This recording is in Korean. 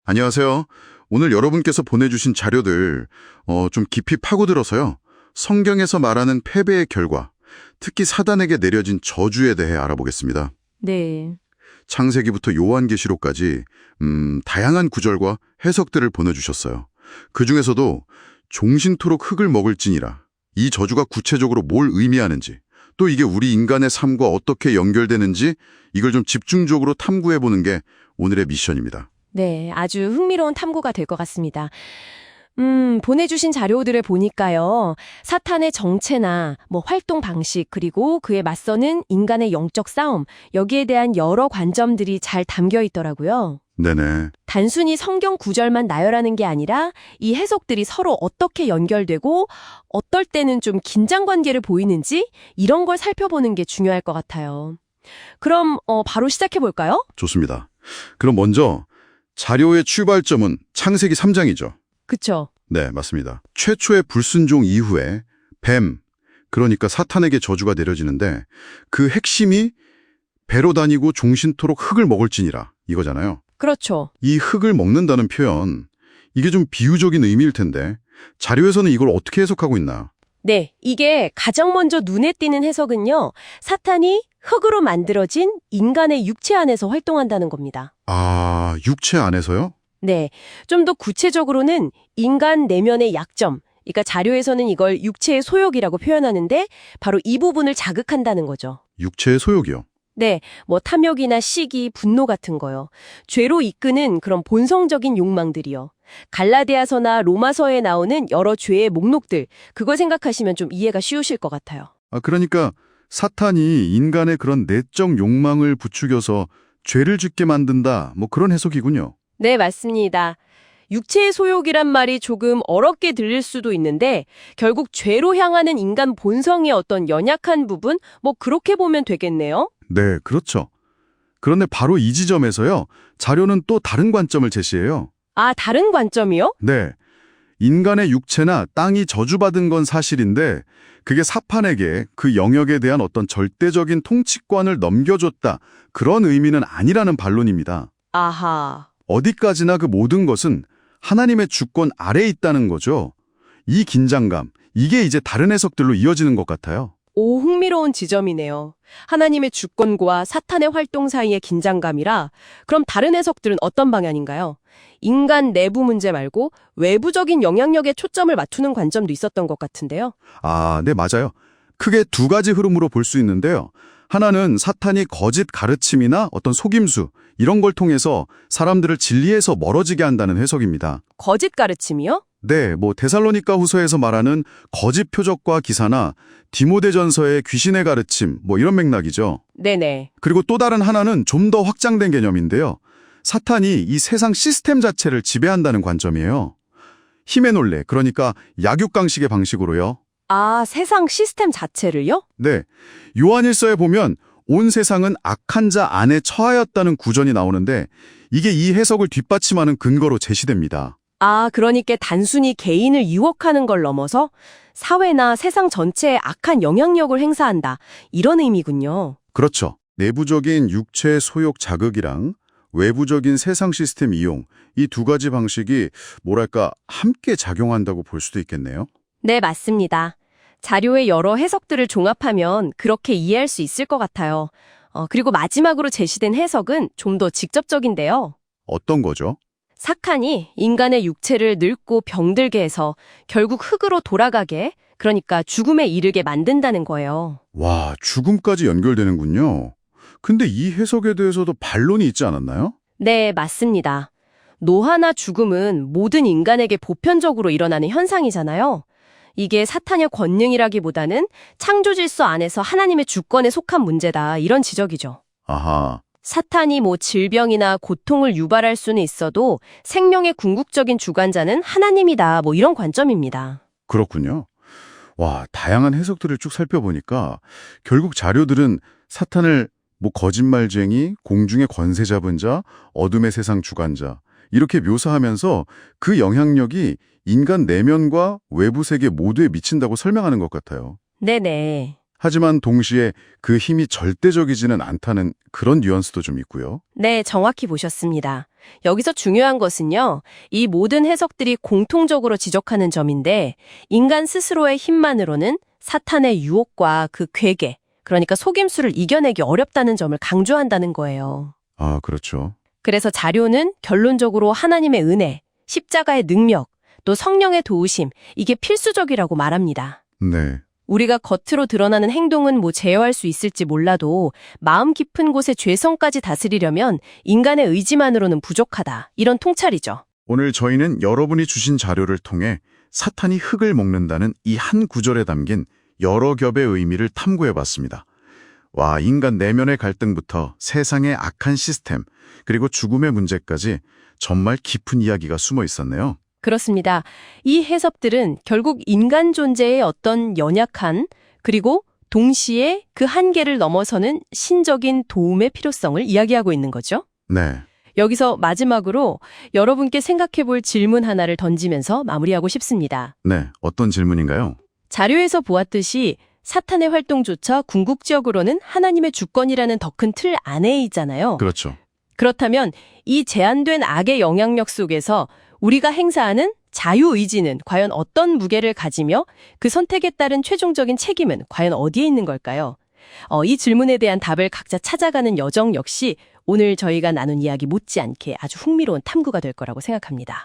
안녕하세요. 오늘 여러분께서 보내주신 자료들 좀 깊이 파고들어서요. 성경에서 말하는 패배의 결과, 특히 사단에게 내려진 저주에 대해 알아보겠습니다. 네. 창세기부터 요한계시록까지 다양한 구절과 해석들을 보내주셨어요. 그중에서도 종신토록 흙을 먹을지니라, 이 저주가 구체적으로 뭘 의미하는지, 또 이게 우리 인간의 삶과 어떻게 연결되는지 이걸 좀 집중적으로 탐구해보는 게 오늘의 미션입니다. 네, 아주 흥미로운 탐구가 될 것 같습니다. 보내주신 자료들을 보니까요. 사탄의 정체나 활동 방식, 그리고 그에 맞서는 인간의 영적 싸움, 여기에 대한 여러 관점들이 잘 담겨 있더라고요. 네네. 단순히 성경 구절만 나열하는 게 아니라 이 해석들이 서로 어떻게 연결되고 어떨 때는 좀 긴장 관계를 보이는지 이런 걸 살펴보는 게 중요할 것 같아요. 그럼 바로 시작해 볼까요? 좋습니다. 그럼 먼저 자료의 출발점은 창세기 3장이죠. 그쵸. 네, 맞습니다. 최초의 불순종 이후에 뱀, 그러니까 사탄에게 저주가 내려지는데 그 핵심이 배로 다니고 종신토록 흙을 먹을지니라 이거잖아요. 그렇죠. 이 흙을 먹는다는 표현, 이게 좀 비유적인 의미일 텐데 자료에서는 이걸 어떻게 해석하고 있나? 네, 이게 가장 먼저 눈에 띄는 해석은요. 사탄이 흙으로 만들어진 인간의 육체 안에서 활동한다는 겁니다. 아, 육체 안에서요? 네, 좀 더 구체적으로는 인간 내면의 약점, 그러니까 자료에서는 이걸 육체의 소욕이라고 표현하는데 바로 이 부분을 자극한다는 거죠. 육체의 소욕이요. 네, 탐욕이나 시기, 분노 같은 거요. 죄로 이끄는 그런 본성적인 욕망들이요. 갈라디아서나 로마서에 나오는 여러 죄의 목록들, 그걸 생각하시면 좀 이해가 쉬우실 것 같아요. 아, 그러니까 사탄이 인간의 그런 내적 욕망을 부추겨서 죄를 짓게 만든다, 그런 해석이군요. 네, 맞습니다. 육체의 소욕이란 말이 조금 어렵게 들릴 수도 있는데 결국 죄로 향하는 인간 본성의 어떤 연약한 부분, 그렇게 보면 되겠네요. 네, 그렇죠. 그런데 바로 이 지점에서요, 자료는 또 다른 관점을 제시해요. 아, 다른 관점이요? 네, 인간의 육체나 땅이 저주받은 건 사실인데 그게 사탄에게 그 영역에 대한 어떤 절대적인 통치권을 넘겨줬다, 그런 의미는 아니라는 반론입니다. 아하. 어디까지나 그 모든 것은 하나님의 주권 아래에 있다는 거죠. 이 긴장감, 이게 이제 다른 해석들로 이어지는 것 같아요. 오, 흥미로운 지점이네요. 하나님의 주권과 사탄의 활동 사이의 긴장감이라 그럼 다른 해석들은 어떤 방향인가요? 인간 내부 문제 말고 외부적인 영향력에 초점을 맞추는 관점도 있었던 것 같은데요. 아, 네, 맞아요. 크게 두 가지 흐름으로 볼 수 있는데요. 하나는 사탄이 거짓 가르침이나 어떤 속임수, 이런 걸 통해서 사람들을 진리에서 멀어지게 한다는 해석입니다. 거짓 가르침이요? 네, 데살로니가 후서에서 말하는 거짓 표적과 기사나 디모데전서의 귀신의 가르침, 이런 맥락이죠. 네네. 그리고 또 다른 하나는 좀 더 확장된 개념인데요. 사탄이 이 세상 시스템 자체를 지배한다는 관점이에요. 힘의 논리, 그러니까 약육강식의 방식으로요. 아, 세상 시스템 자체를요? 네, 요한일서에 보면 온 세상은 악한 자 안에 처하였다는 구전이 나오는데 이게 이 해석을 뒷받침하는 근거로 제시됩니다. 아, 그러니까 단순히 개인을 유혹하는 걸 넘어서 사회나 세상 전체에 악한 영향력을 행사한다. 이런 의미군요. 그렇죠. 내부적인 육체 소욕 자극이랑 외부적인 세상 시스템 이용, 이 두 가지 방식이 함께 작용한다고 볼 수도 있겠네요. 네, 맞습니다. 자료의 여러 해석들을 종합하면 그렇게 이해할 수 있을 것 같아요. 그리고 마지막으로 제시된 해석은 좀 더 직접적인데요. 어떤 거죠? 사탄이 인간의 육체를 늙고 병들게 해서 결국 흙으로 돌아가게, 그러니까 죽음에 이르게 만든다는 거예요. 와, 죽음까지 연결되는군요. 근데 이 해석에 대해서도 반론이 있지 않았나요? 네, 맞습니다. 노화나 죽음은 모든 인간에게 보편적으로 일어나는 현상이잖아요. 이게 사탄의 권능이라기보다는 창조 질서 안에서 하나님의 주권에 속한 문제다, 이런 지적이죠. 아하, 사탄이 질병이나 고통을 유발할 수는 있어도 생명의 궁극적인 주관자는 하나님이다, 이런 관점입니다. 그렇군요. 와, 다양한 해석들을 쭉 살펴보니까 결국 자료들은 사탄을 거짓말쟁이, 공중의 권세 잡은 자, 어둠의 세상 주관자, 이렇게 묘사하면서 그 영향력이 인간 내면과 외부 세계 모두에 미친다고 설명하는 것 같아요. 네네. 하지만 동시에 그 힘이 절대적이지는 않다는 그런 뉘앙스도 좀 있고요. 네, 정확히 보셨습니다. 여기서 중요한 것은요, 이 모든 해석들이 공통적으로 지적하는 점인데, 인간 스스로의 힘만으로는 사탄의 유혹과 그 괴계, 그러니까 속임수를 이겨내기 어렵다는 점을 강조한다는 거예요. 아, 그렇죠. 그래서 자료는 결론적으로 하나님의 은혜, 십자가의 능력, 또 성령의 도우심, 이게 필수적이라고 말합니다. 네. 우리가 겉으로 드러나는 행동은 제어할 수 있을지 몰라도 마음 깊은 곳의 죄성까지 다스리려면 인간의 의지만으로는 부족하다. 이런 통찰이죠. 오늘 저희는 여러분이 주신 자료를 통해 사탄이 흙을 먹는다는 이 한 구절에 담긴 여러 겹의 의미를 탐구해봤습니다. 와, 인간 내면의 갈등부터 세상의 악한 시스템, 그리고 죽음의 문제까지 정말 깊은 이야기가 숨어 있었네요. 그렇습니다. 이 해석들은 결국 인간 존재의 어떤 연약한, 그리고 동시에 그 한계를 넘어서는 신적인 도움의 필요성을 이야기하고 있는 거죠. 네. 여기서 마지막으로 여러분께 생각해 볼 질문 하나를 던지면서 마무리하고 싶습니다. 네, 어떤 질문인가요? 자료에서 보았듯이 사탄의 활동조차 궁극적으로는 하나님의 주권이라는 더 큰 틀 안에 있잖아요. 그렇죠. 그렇다면 이 제한된 악의 영향력 속에서 우리가 행사하는 자유의지는 과연 어떤 무게를 가지며 그 선택에 따른 최종적인 책임은 과연 어디에 있는 걸까요? 이 질문에 대한 답을 각자 찾아가는 여정 역시 오늘 저희가 나눈 이야기 못지않게 아주 흥미로운 탐구가 될 거라고 생각합니다.